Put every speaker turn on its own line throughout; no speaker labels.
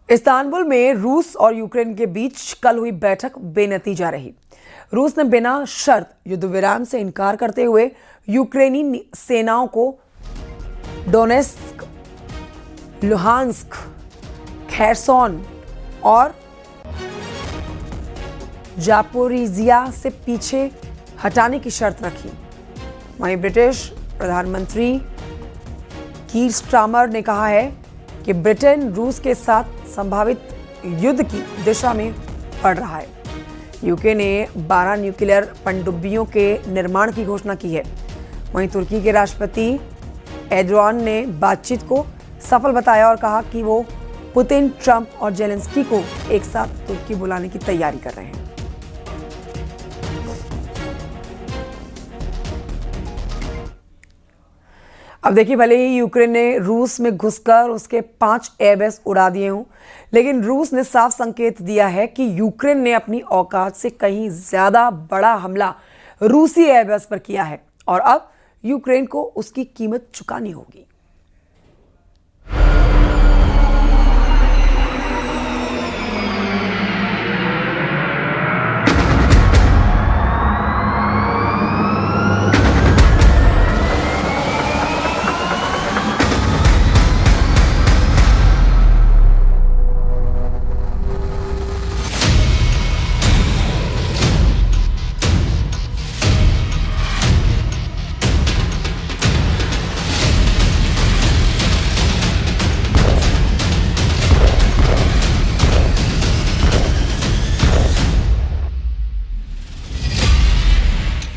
Istanbul में रूस और यूक्रेन के बीच कल हुई बैठक बेनतीजा रही। रूस ने बिना शर्त युद्ध विराम से इनकार करते हुए यूक्रेनी सेनाओं को डोनेत्स्क, लुहांस्क, खेरसोन और जापोरिजिया से पीछे हटाने की शर्त रखी। वहीं ब्रिटिश प्रधानमंत्री कीर स्टारमर ने कहा है कि ब्रिटेन रूस के साथ संभावित युद्ध की दिशा में बढ़ रहा है। यूके ने 12 न्यूक्लियर पनडुब्बियों के निर्माण की घोषणा की है। वहीं तुर्की के राष्ट्रपति एर्दोगान ने बातचीत को सफल बताया और कहा कि वो पुतिन, ट्रंप और जेलेंस्की को एक साथ तुर्की बुलाने की तैयारी कर रहे हैं। अब देखिए, भले ही यूक्रेन ने रूस में घुसकर उसके 5 एयरबेस उड़ा दिए हों, लेकिन रूस ने साफ संकेत दिया है कि यूक्रेन ने अपनी औकात से कहीं ज्यादा बड़ा हमला रूसी एयरबेस पर किया है और अब यूक्रेन को उसकी कीमत चुकानी होगी।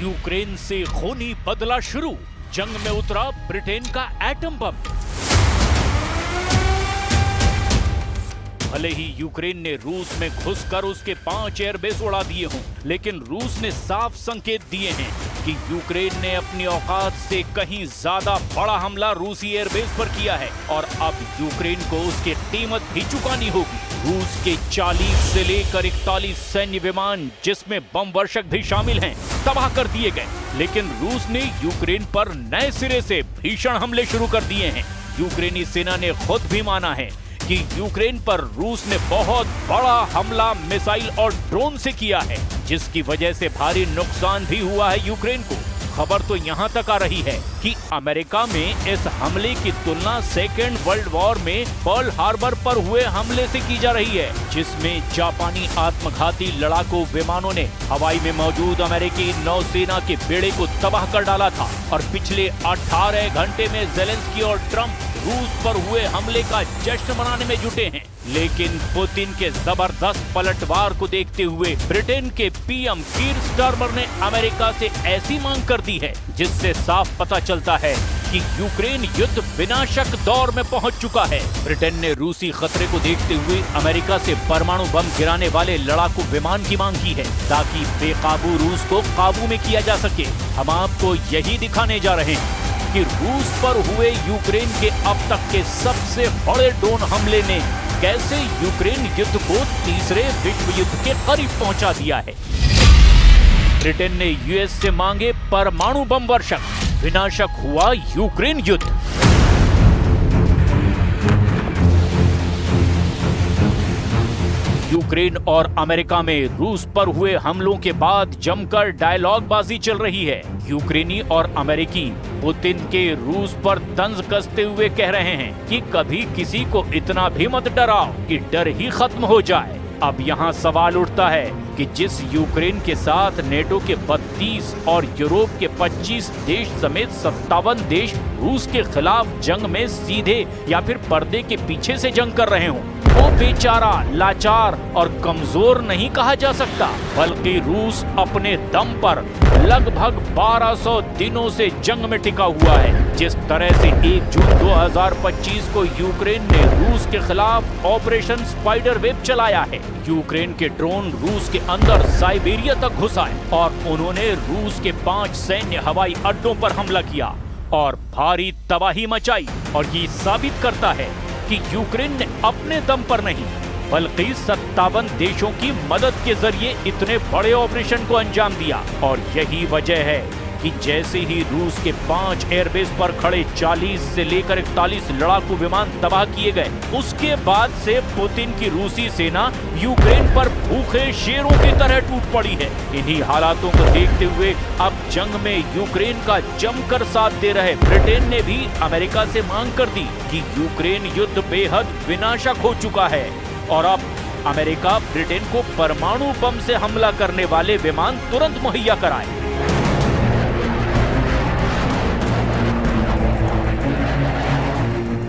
यूक्रेन से खूनी बदला शुरू, जंग में उतरा ब्रिटेन का एटम बम। भले ही यूक्रेन ने रूस में घुसकर उसके 5 एयरबेस उड़ा दिए हों, लेकिन रूस ने साफ संकेत दिए हैं कि यूक्रेन ने अपनी औकात से कहीं ज्यादा बड़ा हमला रूसी एयरबेस पर किया है और अब यूक्रेन को उसकी कीमत भी चुकानी होगी। रूस के 40 से लेकर 41 सैन्य विमान, जिसमें बम वर्षक भी शामिल हैं, तबाह कर दिए गए, लेकिन रूस ने यूक्रेन पर नए सिरे से भीषण हमले शुरू कर दिए हैं। यूक्रेनी सेना ने खुद भी माना है कि यूक्रेन पर रूस ने बहुत बड़ा हमला मिसाइल और ड्रोन से किया है, जिसकी वजह से भारी नुकसान भी हुआ है यूक्रेन को। खबर तो यहां तक आ रही है कि अमेरिका में इस हमले की तुलना सेकेंड वर्ल्ड वॉर में पर्ल हार्बर पर हुए हमले से की जा रही है, जिसमें जापानी आत्मघाती लड़ाकू विमानों ने हवाई में मौजूद अमेरिकी नौसेना के बेड़े को तबाह कर डाला था। और पिछले 18 घंटे में जेलेंस्की और ट्रंप रूस पर हुए हमले का जश्न मनाने में जुटे हैं। लेकिन पुतिन के जबरदस्त पलटवार को देखते हुए ब्रिटेन के पीएम कीर स्टारमर ने अमेरिका से ऐसी मांग कर दी है, जिससे साफ पता चलता है कि यूक्रेन युद्ध विनाशक दौर में पहुंच चुका है। ब्रिटेन ने रूसी खतरे को देखते हुए अमेरिका से परमाणु बम गिराने वाले लड़ाकू विमान की मांग की है, ताकि बेकाबू रूस को काबू में किया जा सके। हम आपको यही दिखाने जा रहे हैं कि रूस पर हुए यूक्रेन के अब तक के सबसे बड़े ड्रोन हमले ने कैसे यूक्रेन युद्ध को तीसरे विश्व युद्ध के करीब पहुंचा दिया है। ब्रिटेन ने यूएस से मांगे परमाणु बम वर्षक, विनाशक हुआ यूक्रेन युद्ध। यूक्रेन और अमेरिका में रूस पर हुए हमलों के बाद जमकर डायलॉग बाजी चल रही है। यूक्रेनी और अमेरिकी पुतिन के रूस पर तंज कसते हुए कह रहे हैं कि कभी किसी को इतना भी मत डराओ कि डर ही खत्म हो जाए। अब यहाँ सवाल उठता है कि जिस यूक्रेन के साथ नेटो के 32 और यूरोप के 25 देश समेत 57 देश रूस के खिलाफ जंग में सीधे या फिर पर्दे के पीछे से जंग कर रहे हों, वो बेचारा, लाचार और कमजोर नहीं कहा जा सकता, बल्कि रूस अपने दम पर लगभग 1200 दिनों से जंग में टिका हुआ है। जिस तरह से 1 जून 2025 को यूक्रेन ने रूस के खिलाफ ऑपरेशन स्पाइडर वेब चलाया है। यूक्रेन के ड्रोन रूस के अंदर साइबेरिया तक घुसा है और उन्होंने रूस के 5 सैन्य हवाई अड्डों पर हमला किया और भारी तबाही मचाई। और ये साबित करता है कि यूक्रेन ने अपने दम पर नहीं, बल्कि 57 देशों की मदद के जरिए इतने बड़े ऑपरेशन को अंजाम दिया। और यही वजह है कि जैसे ही रूस के 5 एयरबेस पर खड़े 40 से लेकर 41 लड़ाकू विमान तबाह किए गए, उसके बाद से पुतिन की रूसी सेना यूक्रेन पर भूखे शेरों की तरह टूट पड़ी है। इन्हीं हालातों को देखते हुए अब जंग में यूक्रेन का जमकर साथ दे रहे ब्रिटेन ने भी अमेरिका से मांग कर दी कि यूक्रेन युद्ध बेहद विनाशक हो चुका है और अब अमेरिका ब्रिटेन को परमाणु बम से हमला करने वाले विमान तुरंत मुहैया कराए।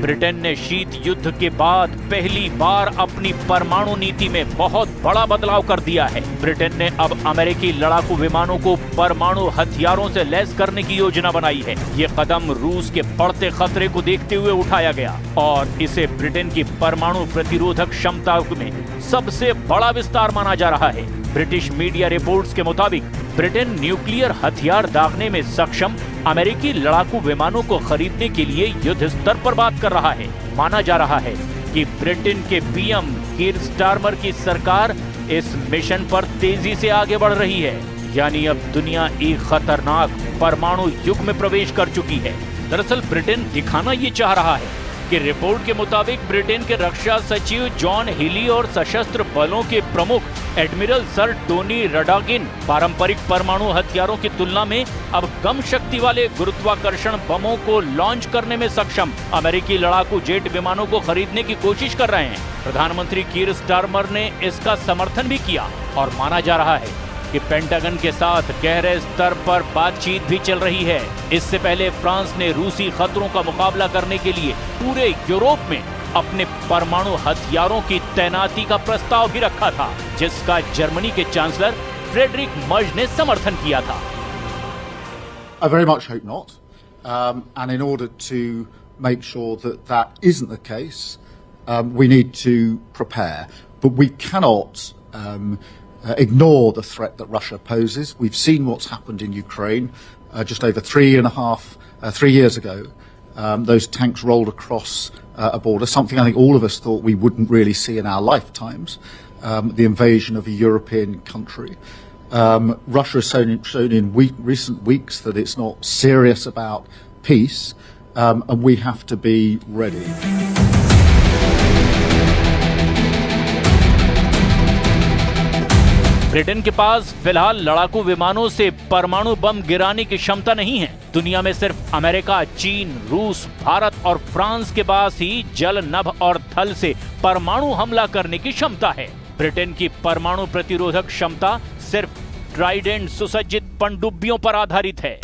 ब्रिटेन ने शीत युद्ध के बाद पहली बार अपनी परमाणु नीति में बहुत बड़ा बदलाव कर दिया है। ब्रिटेन ने अब अमेरिकी लड़ाकू विमानों को परमाणु हथियारों से लैस करने की योजना बनाई है। ये कदम रूस के बढ़ते खतरे को देखते हुए उठाया गया और इसे ब्रिटेन की परमाणु प्रतिरोधक क्षमता में सबसे बड़ा विस्तार माना जा रहा है। ब्रिटिश मीडिया रिपोर्ट्स के मुताबिक ब्रिटेन न्यूक्लियर हथियार दागने में सक्षम अमेरिकी लड़ाकू विमानों को खरीदने के लिए युद्ध स्तर पर बात कर रहा है। माना जा रहा है कि ब्रिटेन के पीएम कीर स्टारमर की सरकार इस मिशन पर तेजी से आगे बढ़ रही है। यानी अब दुनिया एक खतरनाक परमाणु युग में प्रवेश कर चुकी है। दरअसल ब्रिटेन दिखाना ये चाह रहा है कि रिपोर्ट के मुताबिक ब्रिटेन के रक्षा सचिव जॉन हिली और सशस्त्र बलों के प्रमुख एडमिरल सर टोनी रडाकिन पारंपरिक परमाणु हथियारों की तुलना में अब कम शक्ति वाले गुरुत्वाकर्षण बमों को लॉन्च करने में सक्षम अमेरिकी लड़ाकू जेट विमानों को खरीदने की कोशिश कर रहे हैं। प्रधानमंत्री कीर स्टारमर ने इसका समर्थन भी किया और माना जा रहा है कि पेंटागन के साथ गहरे स्तर पर बातचीत भी चल रही है। इससे पहले फ्रांस ने रूसी खतरों का मुकाबला करने के लिए पूरे यूरोप में अपने परमाणु हथियारों की तैनाती का प्रस्ताव भी रखा था, जिसका जर्मनी के चांसलर फ्रेडरिक मर्ज ने समर्थन किया था।
I very much hope not. And in order to make sure that that isn't the case, we need to prepare. But we cannot ignore the threat that Russia poses. We've seen what's happened in Ukraine just over 3 years ago. Those tanks rolled across a border, something I think all of us thought we wouldn't really see in our lifetimes, the invasion of a European country. Russia has shown in recent weeks that it's not serious about peace, and we have to be ready.
Britain के पास फिलहाल लड़ाकू विमानों से परमाणु बम गिराने की क्षमता नहीं है। दुनिया में सिर्फ अमेरिका, चीन, रूस, भारत और फ्रांस के पास ही जल, नभ और थल से परमाणु हमला करने की क्षमता है। ब्रिटेन की परमाणु प्रतिरोधक क्षमता सिर्फ ट्राइडेंट सुसज्जित पनडुब्बियों पर आधारित है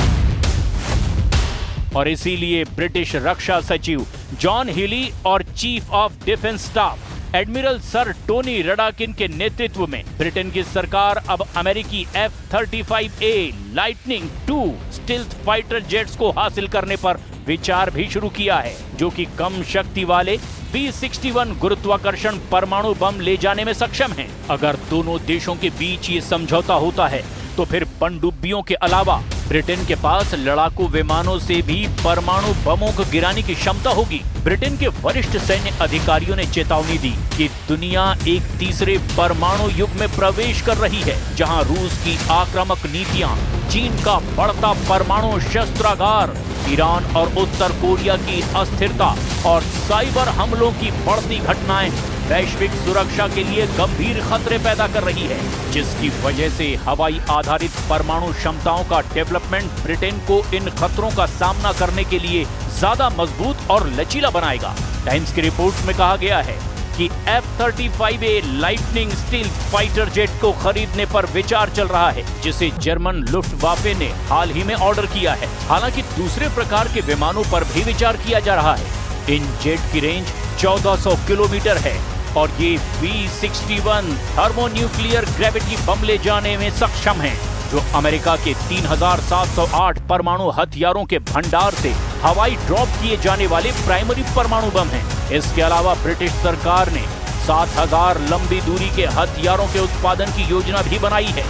और इसीलिए ब्रिटिश रक्षा सचिव जॉन हिली और chief of defence staff admiral sir Tony Radakin के नेतृत्व में ब्रिटेन की सरकार अब अमेरिकी F-35A lightning II stealth fighter jets को हासिल करने पर विचार भी शुरू किया है, जो कि कम शक्ति वाले B-61 गुरुत्वाकर्षण परमाणु बम ले जाने में सक्षम हैं। अगर दोनों देशों के बीच ये समझौता होता है तो फिर पनडुब्बियों के अलावा ब्रिटेन के पास लड़ाकू विमानों से भी परमाणु बमों को गिराने की क्षमता होगी। ब्रिटेन के वरिष्ठ सैन्य अधिकारियों ने चेतावनी दी कि दुनिया एक तीसरे परमाणु युग में प्रवेश कर रही है, जहां रूस की आक्रामक नीतियां, चीन का बढ़ता परमाणु शस्त्रागार, ईरान और उत्तर कोरिया की अस्थिरता और साइबर हमलों की बढ़ती घटनाएं वैश्विक सुरक्षा के लिए गंभीर खतरे पैदा कर रही है, जिसकी वजह से हवाई आधारित परमाणु क्षमताओं का डेवलपमेंट ब्रिटेन को इन खतरों का सामना करने के लिए ज्यादा मजबूत और लचीला बनाएगा। टाइम्स की रिपोर्ट में कहा गया है कि F-35A lightning stealth fighter jet को खरीदने पर विचार चल रहा है, जिसे जर्मन लुफ्टवाफे ने हाल ही में ऑर्डर किया है। हालांकि दूसरे प्रकार के विमानों पर भी विचार किया जा रहा है। इन जेट की रेंज 1400 किलोमीटर है और ये B-61 थर्मोन्यूक्लियर ग्रेविटी बम ले जाने में सक्षम हैं, जो अमेरिका के 3708 परमाणु हथियारों के भंडार से हवाई ड्रॉप किए जाने वाले प्राइमरी परमाणु बम हैं। इसके अलावा ब्रिटिश सरकार ने 7000 लंबी दूरी के हथियारों के उत्पादन की योजना भी बनाई है।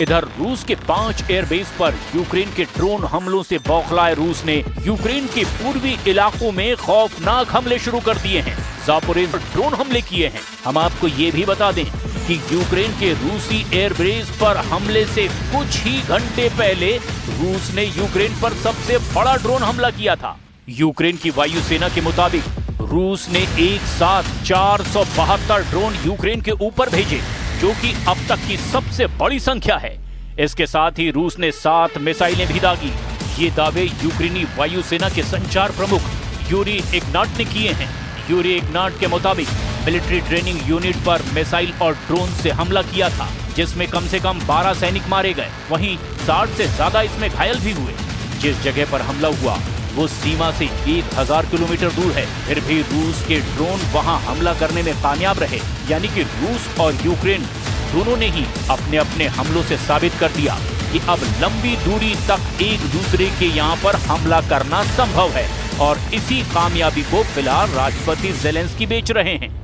इधर रूस के 5 एयरबेस पर यूक्रेन के ड्रोन हमलों से बौखलाए रूस ने यूक्रेन के पूर्वी इलाकों में खौफनाक हमले शुरू कर दिए हैं। ज़ापोरिज़ पर ड्रोन हमले किए हैं। हम आपको ये भी बता दें कि यूक्रेन के रूसी एयरबेस पर हमले से कुछ ही घंटे पहले रूस ने यूक्रेन पर सबसे बड़ा ड्रोन हमला किया था। यूक्रेन की वायुसेना के मुताबिक रूस ने एक साथ 472 ड्रोन यूक्रेन के ऊपर भेजे, जो कि अब तक की सबसे बड़ी संख्या है। इसके साथ ही रूस ने 7 मिसाइलें भी दागी। ये दावे यूक्रेनी वायुसेना के संचार प्रमुख यूरी इग्नाट ने किए हैं। यूरी इग्नाट के मुताबिक मिलिट्री ट्रेनिंग यूनिट पर मिसाइल और ड्रोन से हमला किया था, जिसमें कम से कम 12 सैनिक मारे गए, वहीं 60 से ज्यादा इसमें घायल भी हुए। जिस जगह पर हमला हुआ वो सीमा से 1000 किलोमीटर दूर है, फिर भी रूस के ड्रोन वहां हमला करने में कामयाब रहे। यानी कि रूस और यूक्रेन दोनों ने ही अपने अपने हमलों से साबित कर दिया कि अब लंबी दूरी तक एक दूसरे के यहाँ पर हमला करना संभव है, और इसी कामयाबी को फिलहाल राष्ट्रपति ज़ेलेंस्की बेच रहे हैं।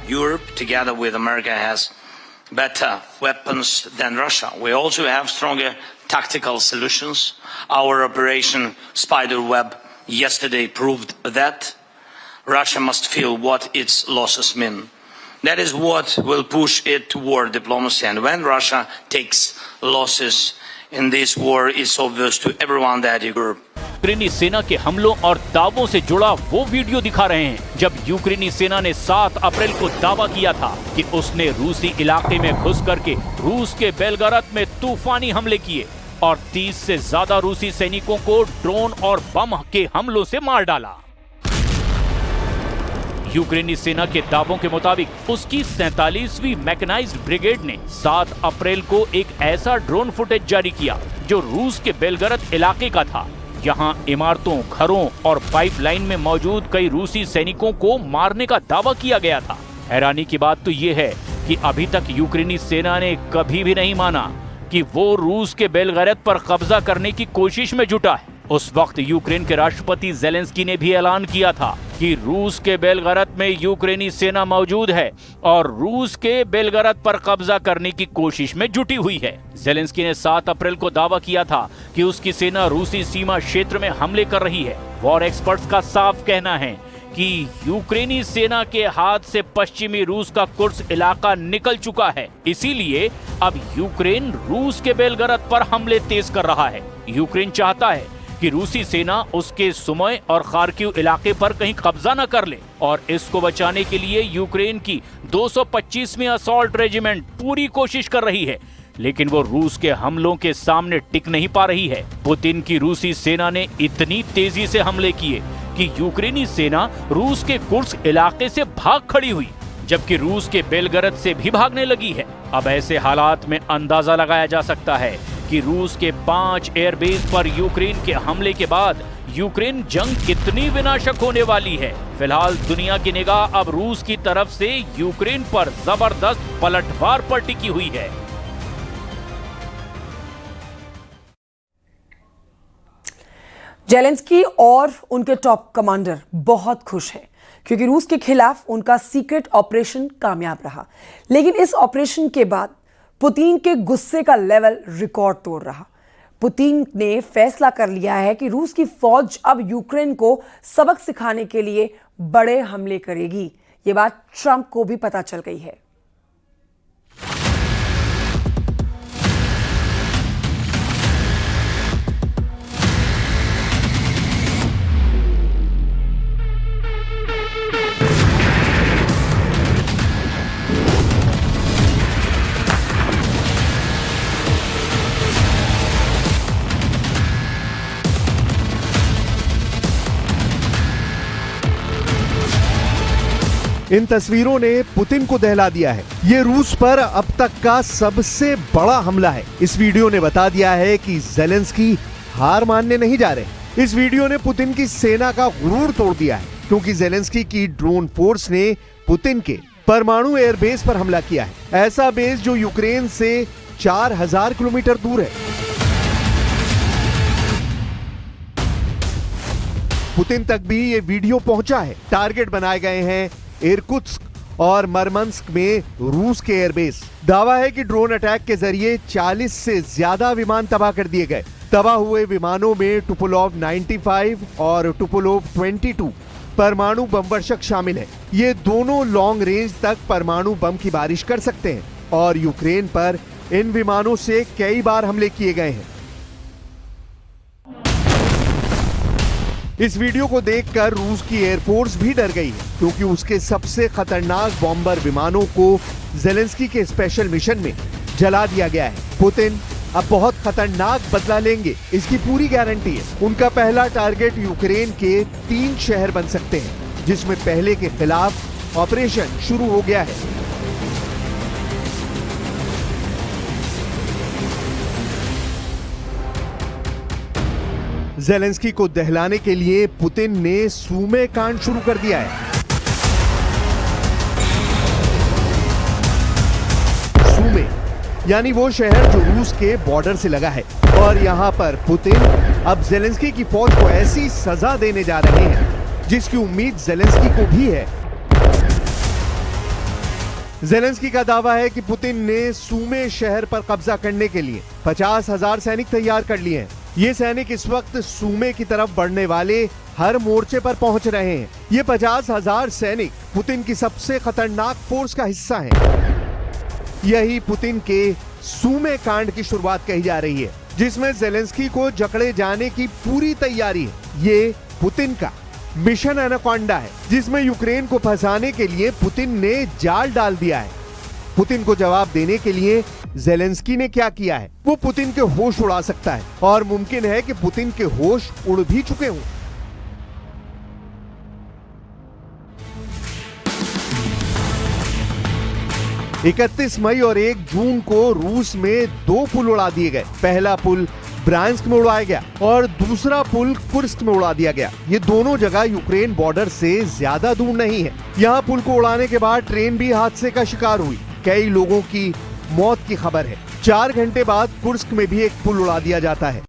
Europe, together with America, has better weapons than Russia. We also have stronger tactical solutions. Our Operation Spiderweb yesterday proved that. Russia must feel what its losses mean. That is what will push it toward diplomacy. And when Russia takes losses in this war, it's obvious to everyone that Europe.
यूक्रेनी सेना के हमलों और दावों से जुड़ा वो video दिखा रहे हैं जब यूक्रेनी सेना ने 7 अप्रैल को दावा किया था कि उसने रूसी इलाके में घुस करके रूस के बेलगरद में तूफानी हमले किए और 30 से ज्यादा रूसी सैनिकों को ड्रोन और बम के हमलों से मार डाला। यूक्रेनी सेना के दावों के मुताबिक उसकी 47वीं मैकेनाइज्ड ब्रिगेड ने 7 अप्रैल को एक ऐसा ड्रोन फुटेज जारी किया जो रूस के बेलगरद इलाके का था। यहाँ इमारतों, घरों और पाइपलाइन में मौजूद कई रूसी सैनिकों को मारने का दावा किया गया था। हैरानी की बात तो ये है कि अभी तक यूक्रेनी सेना ने कभी भी नहीं माना कि वो रूस के बेलगरद पर कब्जा करने की कोशिश में जुटा है। उस वक्त यूक्रेन के राष्ट्रपति ज़ेलेंस्की ने भी ऐलान किया था कि रूस के बेलगरद में यूक्रेनी सेना मौजूद है और रूस के बेलगरद पर कब्जा करने की कोशिश में जुटी हुई है। ज़ेलेंस्की ने 7 अप्रैल को दावा किया था कि उसकी सेना रूसी सीमा क्षेत्र में हमले कर रही है। वॉर एक्सपर्ट्स का साफ कहना है कि यूक्रेनी सेना के हाथ से पश्चिमी रूस का कुर्स इलाका निकल चुका है, इसीलिए अब यूक्रेन रूस के बेलगरद पर हमले तेज कर रहा है। यूक्रेन चाहता है कि रूसी सेना उसके सुमय और खार्किव इलाके पर कहीं कब्जा न कर ले, और इसको बचाने के लिए यूक्रेन की 225वीं असॉल्ट रेजिमेंट पूरी कोशिश कर रही है, लेकिन वो रूस के हमलों के सामने टिक नहीं पा रही है। पुतिन की रूसी सेना ने इतनी तेजी से हमले किए कि यूक्रेनी सेना रूस के कुर्स्क इलाके से भाग खड़ी हुई, जबकि रूस के बेलगरद से भी भागने लगी है। अब ऐसे हालात में अंदाजा लगाया जा सकता है कि रूस के 5 एयरबेस पर यूक्रेन के हमले के बाद यूक्रेन जंग कितनी विनाशक होने वाली है। फिलहाल दुनिया की निगाह अब रूस की तरफ से यूक्रेन पर जबरदस्त पलटवार पर टिकी हुई है।
ज़ेलेंस्की और उनके टॉप कमांडर बहुत खुश हैं क्योंकि रूस के खिलाफ उनका सीक्रेट ऑपरेशन कामयाब रहा, लेकिन इस ऑपरेशन के बाद पुतिन के गुस्से का लेवल रिकॉर्ड तोड़ रहा। पुतिन ने फैसला कर लिया है कि रूस की फौज अब यूक्रेन को सबक सिखाने के लिए बड़े हमले करेगी। ये बात ट्रंप को भी पता चल गई है।
इन तस्वीरों ने पुतिन को दहला दिया है। ये रूस पर अब तक का सबसे बड़ा हमला है। इस वीडियो ने बता दिया है कि ज़ेलेंस्की हार मानने नहीं जा रहे। इस वीडियो ने पुतिन की सेना का गुरूर तोड़ दिया है, क्योंकि ज़ेलेंस्की की ड्रोन फोर्स ने पुतिन के परमाणु एयरबेस पर हमला किया है। ऐसा बेस जो यूक्रेन से 4000 किलोमीटर दूर है। पुतिन तक भी ये वीडियो पहुंचा है। टारगेट बनाए गए हैं इरकुत्स्क और मरमंस्क में रूस के एयरबेस। दावा है कि ड्रोन अटैक के जरिए 40 से ज्यादा विमान तबाह कर दिए गए। तबाह हुए विमानों में टुपोलोव 95 और टुपोलोव 22 परमाणु बम वर्षक शामिल है। ये दोनों लॉन्ग रेंज तक परमाणु बम की बारिश कर सकते हैं और यूक्रेन पर इन विमानों से कई बार हमले किए गए हैं। इस वीडियो को देखकर रूस की एयरफोर्स भी डर गई है, क्योंकि उसके सबसे खतरनाक बॉम्बर विमानों को ज़ेलेंस्की के स्पेशल मिशन में जला दिया गया है। पुतिन अब बहुत खतरनाक बदला लेंगे, इसकी पूरी गारंटी है। उनका पहला टारगेट यूक्रेन के 3 शहर बन सकते हैं, जिसमें पहले के खिलाफ ऑपरेशन शुरू हो गया है। ज़ेलेंस्की को दहलाने के लिए पुतिन ने सूमे कांड शुरू कर दिया है। सूमे यानी वो शहर जो रूस के बॉर्डर से लगा है, और यहाँ पर पुतिन अब ज़ेलेंस्की की फौज को ऐसी सजा देने जा रहे हैं जिसकी उम्मीद ज़ेलेंस्की को भी है। ज़ेलेंस्की का दावा है कि पुतिन ने सूमे शहर पर कब्जा करने के लिए 50,000 सैनिक तैयार कर लिए हैं। ये सैनिक इस वक्त सूमे की तरफ बढ़ने वाले हर मोर्चे पर पहुंच रहे हैं। ये 50,000 सैनिक पुतिन की सबसे खतरनाक फोर्स का हिस्सा हैं। यही पुतिन के सूमे कांड की शुरुआत कही जा रही है, जिसमें ज़ेलेंस्की को जकड़े जाने की पूरी तैयारी है। ये पुतिन का मिशन एनाकोंडा है, जिसमें यूक्रेन को फंसाने के लिए पुतिन ने जाल डाल दिया है। पुतिन को जवाब देने के लिए ज़ेलेंस्की ने क्या किया है, वो पुतिन के होश उड़ा सकता है, और मुमकिन है कि पुतिन के होश उड़ भी चुके हों। इकतीस मई और 1 जून को रूस में 2 पुल उड़ा दिए गए। पहला पुल ब्रांस्क में उड़ाया गया और दूसरा पुल कुर्स्क में उड़ा दिया गया। ये दोनों जगह यूक्रेन बॉर्डर से ज्यादा दूर नहीं है। यहाँ पुल को उड़ाने के बाद ट्रेन भी हादसे का शिकार हुई। कई लोगों की मौत की खबर है। 4 घंटे बाद कुर्स्क में भी एक पुल उड़ा दिया जाता है।